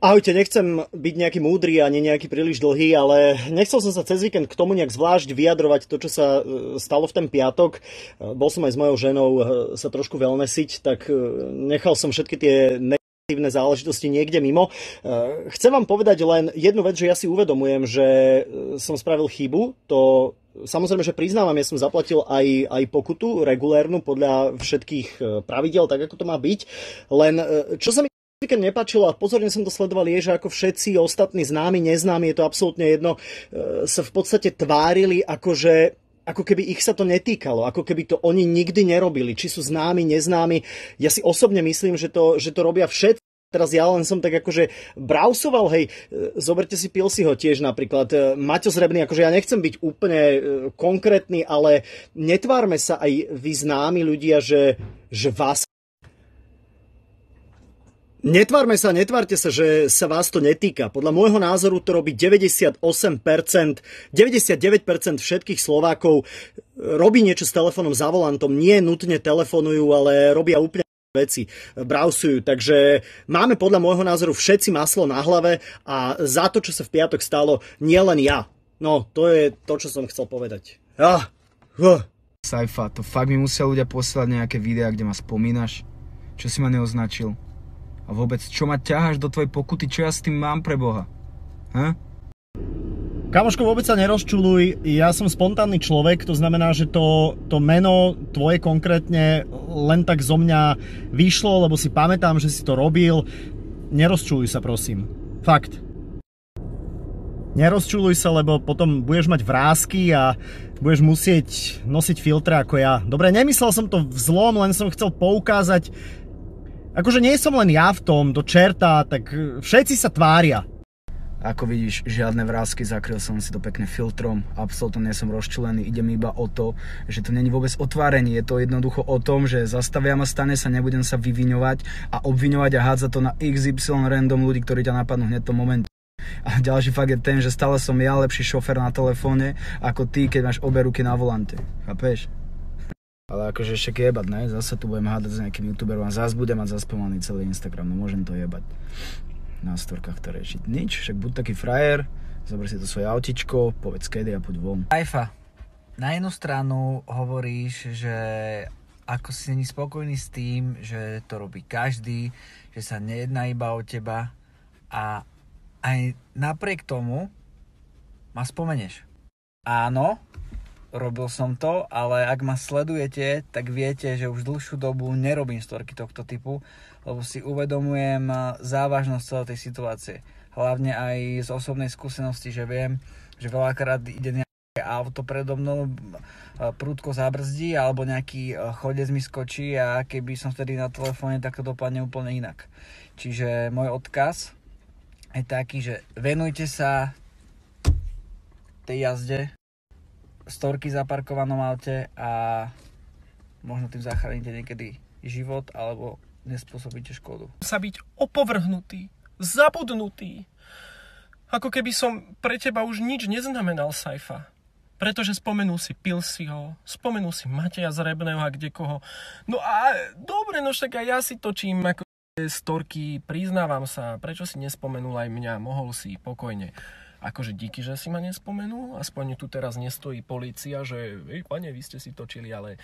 Ahojte, nechcem byť nejaký múdry ani nejaký príliš dlhý, ale nechcel som sa cez víkend k tomu nejak zvlášť vyjadrovať to, čo sa stalo v ten piatok. Bol som aj s mojou ženou sa trošku wellnessiť, tak nechal som všetky tie negatívne záležitosti niekde mimo. Chcem vám povedať len jednu vec, že ja si uvedomujem, že som spravil chybu. To samozrejme, že priznávam, ja som zaplatil aj pokutu regulérnu podľa všetkých pravidel, tak ako to má byť. Len čo sa mi keď nepáčilo a pozorne som to sledoval, je, že ako všetci ostatní známi, neznámi, je to absolútne jedno, sa v podstate tvárili ako keby ich sa to netýkalo, ako keby to oni nikdy nerobili, či sú známi, neznámi. Ja si osobne myslím, že to robia všetci. Teraz ja len som tak akože browsoval, hej, zoberte si Pilsiho tiež napríklad, Maťo Zrebný, akože ja nechcem byť úplne konkrétny, ale netvárme sa aj vy známi ľudia, že vás Netvárte sa, že sa vás to netýka. Podľa môjho názoru to robí 98%, 99% všetkých Slovákov. Robí niečo s telefónom za volantom, nie nutne telefonujú, ale robia úplne veci, browsujú. Takže máme podľa môjho názoru všetci maslo na hlave a za to, čo sa v piatok stalo, nie len ja. No, to je to, čo som chcel povedať. Saifa, to fakt mi musia ľudia poslať nejaké videá, kde ma spomínaš? Čo si ma neoznačil? A vôbec, čo ma ťaháš do tvojej pokuty, čo ja s tým mám pre Boha? Kamoško, vôbec sa nerozčuluj, ja som spontánny človek, to znamená, že to meno tvoje konkrétne len tak zo mňa vyšlo, lebo si pamätám, že si to robil. Nerozčuluj sa, prosím. Fakt. Nerozčuluj sa, lebo potom budeš mať vrásky a budeš musieť nosiť filtre ako ja. Dobre, nemyslel som to v zlom, len som chcel poukázať. Akože nie som len ja v tom, do čerta, tak všetci sa tvária. Ako vidíš, žiadne vrásky, zakryl som si to pekne filtrom, absolútne nie som rozčulený, ide mi iba o to, že to není vôbec otvárenie, je to jednoducho o tom, že zastavia ma, stane sa, nebudem sa vyviňovať a obviňovať a hádzať to na XY random ľudí, ktorí ťa napadnú hneď v tom momente. A ďalší fakt je ten, že stále som ja lepší šofér na telefóne, ako ty, keď máš obe ruky na volante, chápeš? Ale akože ešte jebať, ne? Zase tu budem hádať s nejakým youtuberom a zase budem mať zaspomalený celý Instagram, no môžem to jebať na storkách, ktoré žiť. Nič, však buď taký frajer, zober si to svoje autičko, povedz kedy a poď von. Saifa, na jednu stranu hovoríš, že ako si není spokojný s tým, že to robí každý, že sa nejedná iba o teba a aj napriek tomu ma spomenieš. Áno, robil som to, ale ak ma sledujete, tak viete, že už dlhšiu dobu nerobím storky tohto typu, lebo si uvedomujem závažnosť celej tej situácie. Hlavne aj z osobnej skúsenosti, že viem, že veľakrát ide nejaké auto predo mnou, prudko zabrzdí, alebo nejaký chodec mi skočí a keby som vtedy na telefóne, tak to dopadne úplne inak. Čiže môj odkaz je taký, že venujte sa tej jazde, storky v zaparkovanom aute a možno tým zachránite niekedy život alebo nespôsobíte škodu. Sa byť opovrhnutý, zabudnutý. Ako keby som pre teba už nič neznamenal, Saifa. Pretože spomenul si Pilsiho, spomenul si Mateja Zrebného a kdekoho. No a dobre, no však aj ja si točím ako storky, priznávam sa. Prečo si nespomenul aj mňa? Mohol si pokojne. Akože díky, že si ma nespomenul, aspoň tu teraz nestojí polícia, že pane, vy ste si točili, ale